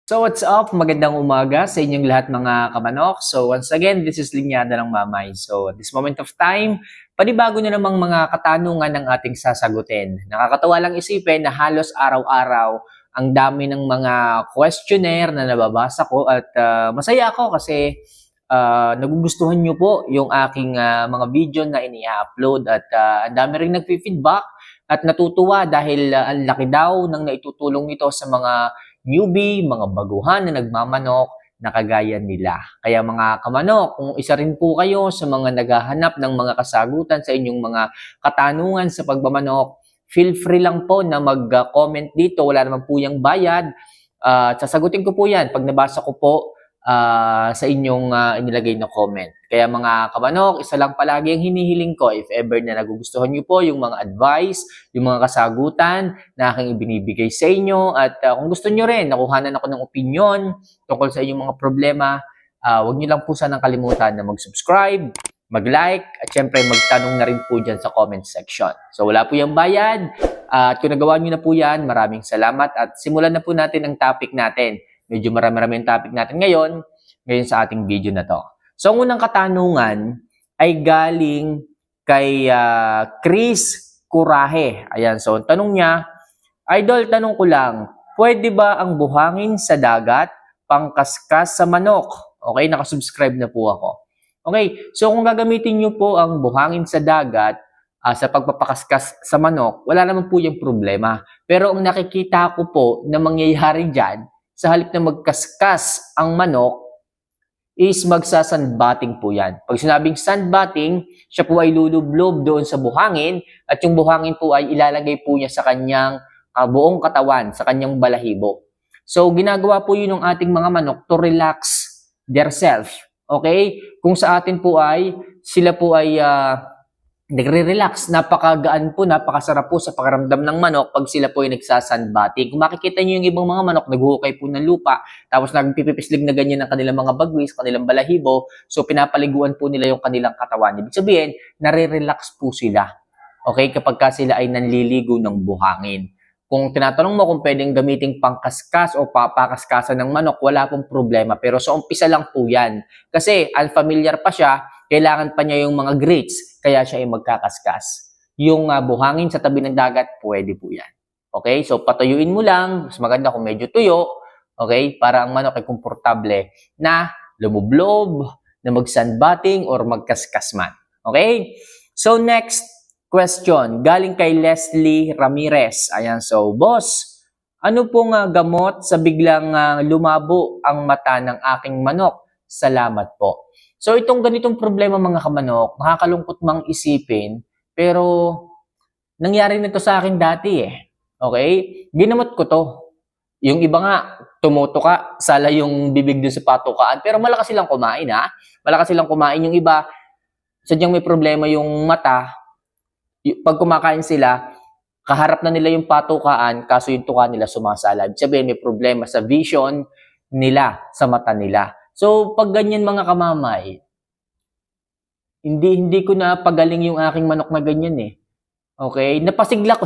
So what's up? Magandang umaga sa inyong lahat mga kamanok. So once again, this is Linyada ng Mamay. So at this moment of time, panibago na namang mga katanungan ng ating sasagutin. Nakakatawa lang isipin na halos araw-araw ang dami ng mga questionnaire na nababasa ko at masaya ako kasi nagugustuhan nyo po yung aking mga video na ini-upload at ang dami rin nagpi-feedback at natutuwa dahil ang laki daw ng naitutulong nito sa mga newbie, mga baguhan na nagmamanok na kagaya nila. Kaya mga kamanok, kung isa rin po kayo sa mga naghahanap ng mga kasagutan sa inyong mga katanungan sa pagmamanok, feel free lang po na mag-comment dito. Wala naman po yung bayad. Sasagutin ko po yan pag nabasa ko po sa inyong inilagay na comment. Kaya mga kamanok, isa lang palagi ang hinihiling ko if ever na nagugustuhan nyo po yung mga advice, yung mga kasagutan na aking ibinibigay sa inyo at kung gusto nyo rin, nakuhanan ako ng opinion tungkol sa inyong mga problema, huwag nyo lang po sanang kalimutan na mag-subscribe, mag-like, at syempre magtanong na rin po dyan sa comment section. So wala po yung bayad at kung nagawa nyo na po yan, maraming salamat at simulan na po natin ang topic natin. Medyo marami-rami yung topic natin ngayon sa ating video na to. So, ang unang katanungan ay galing kay Chris Curahe. Ayan, so tanong niya, Idol, tanong ko lang, pwede ba ang buhangin sa dagat pangkaskas sa manok? Okay, nakasubscribe na po ako. Okay, so kung gagamitin niyo po ang buhangin sa dagat sa pagpapakaskas sa manok, wala naman po yung problema. Pero ang nakikita ko po na mangyayari dyan, sa halip na magkaskas ang manok, is magsasandbatting po yan. Pag sinabing sandbatting, siya po ay lulublob doon sa buhangin at yung buhangin po ay ilalagay po niya sa kanyang buong katawan, sa kanyang balahibo. So, ginagawa po yun ng ating mga manok to relax their self. Okay? Kung sa atin po ay, sila po ay nagre-relax, napakagaan po, napakasarap po sa pakiramdam ng manok pag sila po ay nagsasandbatting. Kung makikita nyo yung ibang mga manok, naghuhukay po ng lupa, tapos nagpipipislig na ganyan ng kanilang mga bagwis, kanilang balahibo, so pinapaliguan po nila yung kanilang katawan. Ibig sabihin, nare-relax po sila. Okay? Kapag ka sila ay nanliligo ng buhangin. Kung tinatanong mo kung pwedeng gamiting pangkaskas o papakaskasan ng manok, wala pong problema. Pero sa umpisa lang po yan. Kasi unfamiliar pa siya, kailangan pa niya yung mga grits, kaya siya ay magkakaskas. Yung buhangin sa tabi ng dagat, pwede po yan. Okay? So, patuyuin mo lang. Mas maganda kung medyo tuyo. Okay? Para ang manok ay komportable na lumublob, na mag-sandbatting, or magkaskas man. Okay? So, next question. Galing kay Leslie Ramirez. Ayan. So, boss, ano pong gamot sa biglang lumabo ang mata ng aking manok? Salamat po. So, itong ganitong problema mga kamanok, nakakalungkot mang isipin, pero nangyari nito sa akin dati eh. Okay? Ginamot ko to. Yung iba nga, tumutuka, sala yung bibig dun sa patukaan, pero malakas silang kumain ha. Malakas silang kumain. Yung iba, sadyang may problema yung mata, pag kumakain sila, kaharap na nila yung patukaan, kaso yung tuka nila sumasala. Ibig sabihin, may problema sa vision nila, sa mata nila. So, pag ganyan mga kamamay, hindi ko na pagaling yung aking manok na ganyan eh. Okay? Napasigla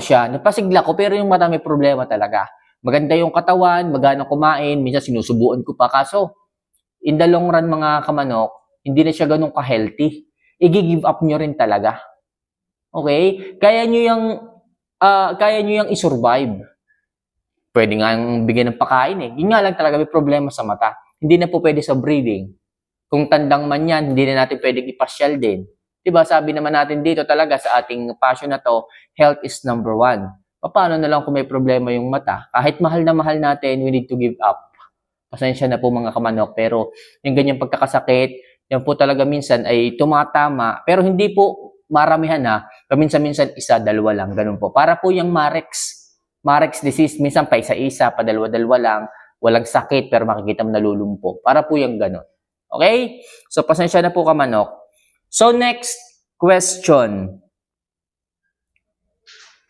ko pero yung mata may problema talaga. Maganda yung katawan, magana kumain, minsan sinusubuan ko pa. Kaso, in the long run mga kamanok, hindi na siya ganun ka-healthy. I-give up nyo rin talaga. Okay? Kaya nyo yung i-survive. Pwede nga bigyan ng pakain eh. Yun nga lang talaga may problema sa mata. Hindi na po pwede sa breeding. Kung tandang man yan, hindi na natin pwedeng ipasyal din. Diba, sabi naman natin dito talaga sa ating passion na to, health is number one. Paano na lang kung may problema yung mata? Kahit mahal na mahal natin, we need to give up. Pasensya na po mga kamanok, pero yung ganyang pagkakasakit, yan po talaga minsan ay tumatama, pero hindi po maramihan ha. Paminsan-minsan isa, dalawa lang, ganun po. Para po yung Marek's disease, minsan pa isa-isa, pa dalawa-dalawa lang, walang sakit pero makikita mo nalulumpo. Para po yung ganun. Okay? So, pasensya na po kamanok. So, next question.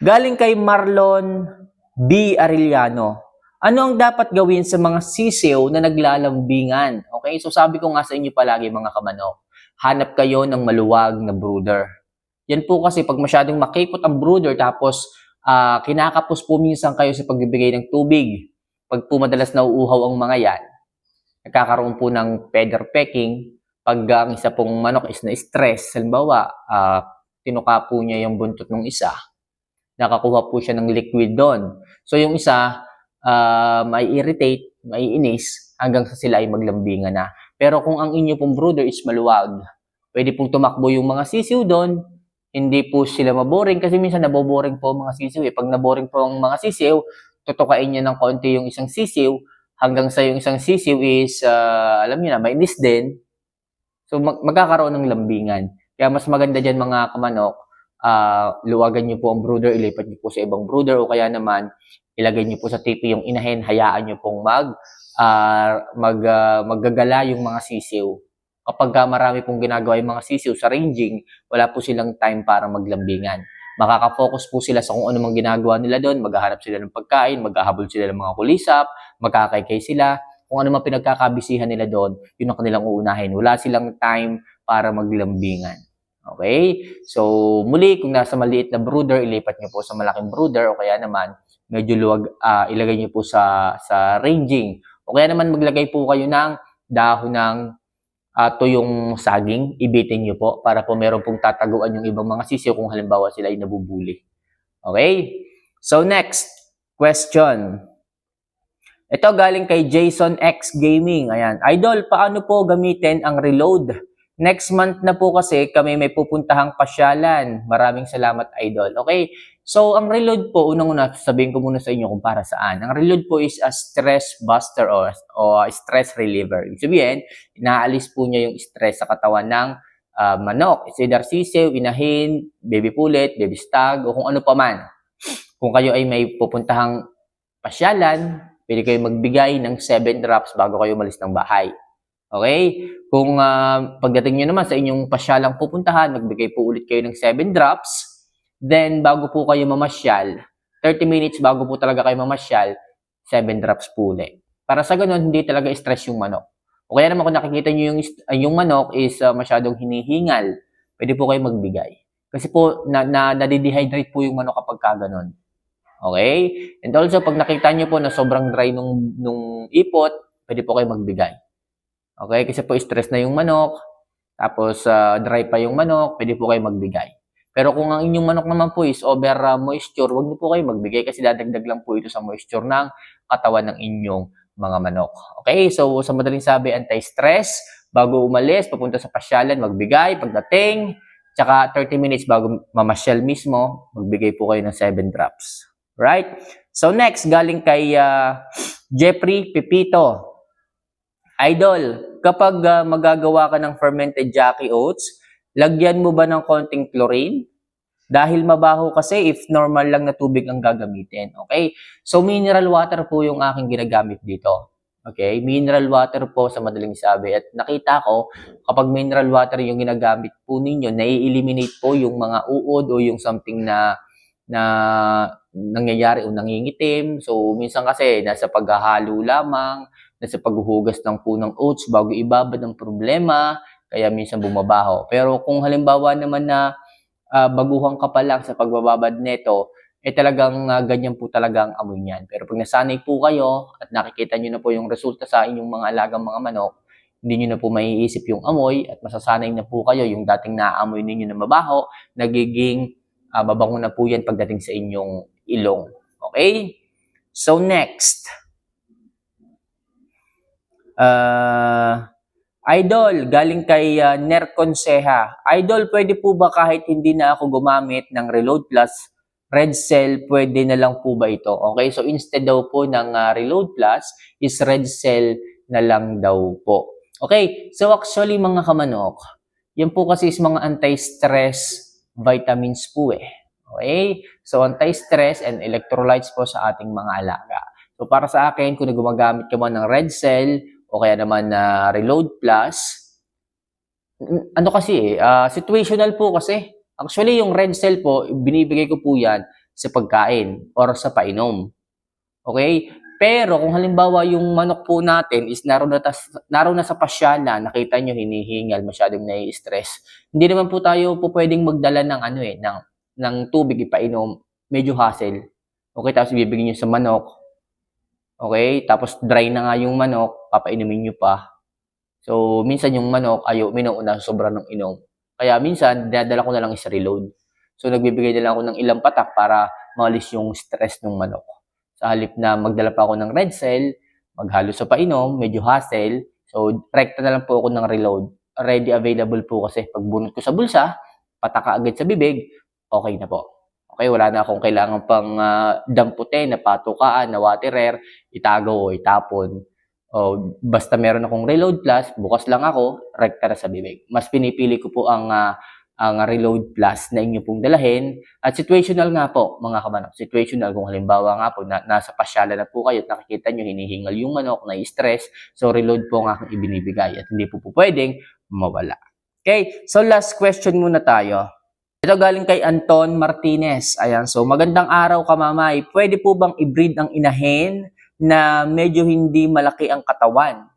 Galing kay Marlon B. Arellano. Ano ang dapat gawin sa mga sisiw na naglalambingan? Okay? So, sabi ko nga sa inyo palagi mga kamanok, hanap kayo ng maluwag na brooder. Yan po kasi pag masyadong makipot ang brooder tapos kinakapos po minsan kayo sa pagbibigay ng tubig. pag po madalas nauuhaw ang mga yan, nagkakaroon po ng feather pecking. Pag ang isa pong manok is na-stress, halimbawa, tinuka po niya yung buntot ng isa, nakakuha po siya ng liquid doon. So yung isa, may irritate, may inis, hanggang sa sila ay maglambingan na. Pero kung ang inyo pong brooder is maluwag, pwede pong tumakbo yung mga sisiw doon, hindi po sila maboring kasi minsan naboboring po ang mga sisiw. Pag naboring po ang mga sisiw, tutukain niya ng konti yung isang sisiw, hanggang sa yung isang sisiw is, alam niyo na, mainis din. So magkakaroon ng lambingan. Kaya mas maganda dyan mga kamanok, luwagan niyo po ang brooder, ilipat niyo po sa ibang brooder, o kaya naman ilagay niyo po sa tipi yung inahin, hayaan niyo pong maggagala yung mga sisiw. Kapag marami pong ginagawa yung mga sisiw sa ranging, wala po silang time para maglambingan. Makaka-focus po sila sa kung ano mang ginagawa nila doon, maghahanap sila ng pagkain, maghahabol sila ng mga kulisap, magkakaykay sila, kung ano mang pinagkakabisihan nila doon, yun ang kanilang uunahin. Wala silang time para maglambingan. Okay? So, muli, kung nasa maliit na brooder, ilipat nyo po sa malaking brooder, o kaya naman, medyo luwag, ilagay nyo po sa ranging. O kaya naman, maglagay po kayo ng dahon ng tuyong saging, ibitin nyo po, para po meron pong tataguan yung ibang mga sisiw kung halimbawa sila ay nabubuli. Okay? So, next question. Ito galing kay Jason X Gaming. Ayan. Idol, paano po gamitin ang reload? Next month na po kasi kami may pupuntahang pasyalan. Maraming salamat, Idol. Okay? So, ang reload po, unang-una, sabihin ko muna sa inyo kung para saan. Ang reload po is a stress buster o stress reliever. Ibig sabihin, inaalis po niya yung stress sa katawan ng manok. It's either sisiw, inahin, baby pullet, baby stag, o kung ano pa man. Kung kayo ay may pupuntahang pasyalan, pwede kayo magbigay ng 7 drops bago kayo umalis ng bahay. Okay? Kung pagdating nyo naman sa inyong pasyalang pupuntahan, magbigay po ulit kayo ng 7 drops. Then, bago po kayo mamasyal, 30 minutes bago po talaga kayo mamasyal, 7 drops po ulit. Para sa ganun, hindi talaga stress yung manok. O kaya naman kung nakikita nyo yung manok is masyadong hinihingal, pwede po kayo magbigay. Kasi po, nadidehydrate po yung manok kapag kaganon. Okay? And also, pag nakita nyo po na sobrang dry nung ipot, pwede po kayo magbigay. Okay? Kasi po stress na yung manok, tapos dry pa yung manok, pwede po kayo magbigay. Pero kung ang inyong manok naman po is over moisture, huwag niyo po kayo magbigay kasi dadagdag lang po ito sa moisture ng katawan ng inyong mga manok. Okay? So, sa madaling sabi, anti-stress. Bago umalis, papunta sa pasyalan, magbigay. Pagdating, tsaka 30 minutes bago mamasyal mismo, magbigay po kayo ng 7 drops. Right? So, next, galing kay Jeffrey Pepito. Idol, kapag magagawa ka ng fermented Jackie Oats, lagyan mo ba ng konting chlorine? Dahil mabaho kasi if normal lang na tubig ang gagamitin. Okay? So, mineral water po yung aking ginagamit dito. Okay? Mineral water po sa madaling sabi. At nakita ko, kapag mineral water yung ginagamit po ninyo, nai-eliminate po yung mga uod o yung something na nangyayari o nangingitim. So, minsan kasi nasa paghahalo lamang, nasa paghuhugas ng punang oats bago ibabad ang problema, kaya minsan bumabaho. Pero kung halimbawa naman na baguhan ka pa lang sa pagbababad nito, talagang ganyan po talaga ang amoy niyan. Pero pag nasanay po kayo at nakikita nyo na po yung resulta sa inyong mga alagang mga manok, hindi nyo na po maiisip yung amoy at masasanay na po kayo yung dating naaamoy ninyo na mabaho, nagiging mabango na po yan pagdating sa inyong ilong. Okay? So next. Idol, galing kay Ner Conseja. Idol, pwede po ba kahit hindi na ako gumamit ng Reload Plus, Red Cell, pwede na lang po ba ito? Okay, so instead daw po ng Reload Plus, is Red Cell na lang daw po. Okay, so actually mga kamanok, yan po kasi is mga anti-stress vitamins po eh. Okay, so anti-stress and electrolytes po sa ating mga alaga. So para sa akin, kung gumagamit ka man ng Red Cell, o kaya naman na Reload Plus, ano kasi situational po kasi. Actually, yung Red Cell po, binibigay ko po yan sa pagkain or sa painom. Okay? Pero kung halimbawa yung manok po natin is naroon na sa pasyalan, nakita nyo hinihingal, masyadong nai-stress, hindi naman po tayo po pwedeng magdala ng ng tubig ipainom, medyo hassle. Okay, tapos ibibigay nyo sa manok. Okay? Tapos dry na nga yung manok, papainumin nyo pa. So, minsan yung manok ayaw uminom na sobra ng inom. Kaya minsan, dinadala ko na lang is reload. So, nagbibigay na lang ako ng ilang patak para maalis yung stress ng manok. Sa halip na magdala pa ako ng red cell, maghalo sa painom, medyo hassle. So, rekta na lang po ako ng reload. Ready available po kasi pag bunot ko sa bulsa, pataka agad sa bibig, okay na po. Okay, wala na akong kailangan pang damputin, na patukaan, na waterer, itago o itapon. O basta meron akong Reload Plus, bukas lang ako, rekta na sa bibig. Mas pinipili ko po ang Reload Plus na inyo pong dalahin. At situational nga po, mga kamanok. Situational, kung halimbawa nga po, nasa pasyalan na po kayo at nakikita nyo, hinihingal yung manok, na-stress. So, Reload po ang aking ibinibigay at hindi po pwedeng mawala. Okay, so last question muna tayo. Ito galing kay Anton Martinez. Ayan, so magandang araw ka, mamay. Pwede po bang i-breed ang inahin na medyo hindi malaki ang katawan?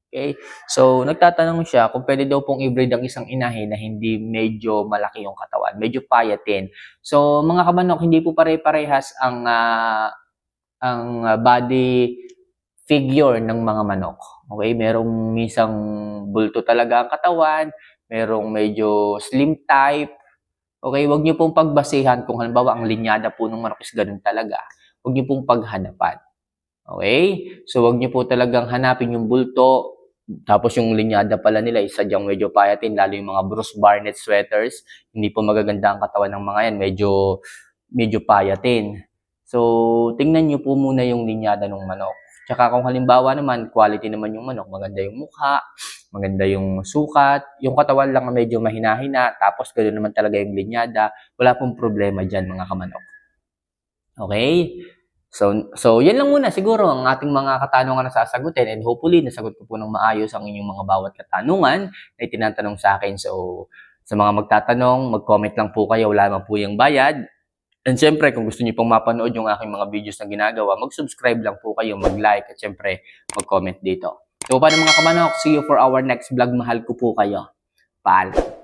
Okay? So, nagtatanong siya kung pwede daw pong i-breed ang isang inahin na hindi medyo malaki yung katawan, medyo payatin. So, mga kamanok, hindi po pare-parehas ang body figure ng mga manok. Okay? Merong minsan bulto talaga ang katawan, merong medyo slim type. Okay, wag niyo pong pagbasihan kung halimbawa ang linyada po ng manok is ganun talaga. Wag niyo pong paghanapan. Okay? So, wag niyo po talagang hanapin yung bulto, tapos yung linyada pala nila is sadyang medyo payatin, lalo yung mga Bruce Barnett sweaters. Hindi po magaganda ang katawan ng mga yan, medyo payatin. So, tingnan niyo po muna yung linyada ng manok. Tsaka kung halimbawa naman, quality naman yung manok, maganda yung mukha, maganda yung sukat, yung katawan lang medyo mahina-hina, tapos ganoon naman talaga yung linyada, wala pong problema dyan, mga kamanok. Okay? So yan lang muna siguro ang ating mga katanungan na sasagutin, and hopefully nasagot ko po ng maayos ang inyong mga bawat katanungan na itinatanong sa akin. So sa mga magtatanong, mag-comment lang po kayo, wala naman po yung bayad. And syempre, kung gusto niyo pong mapanood yung aking mga videos na ginagawa, mag-subscribe lang po kayo, mag-like, at syempre, mag-comment dito. So paano mga kamanok, see you for our next vlog. Mahal ko po kayo. Paalam.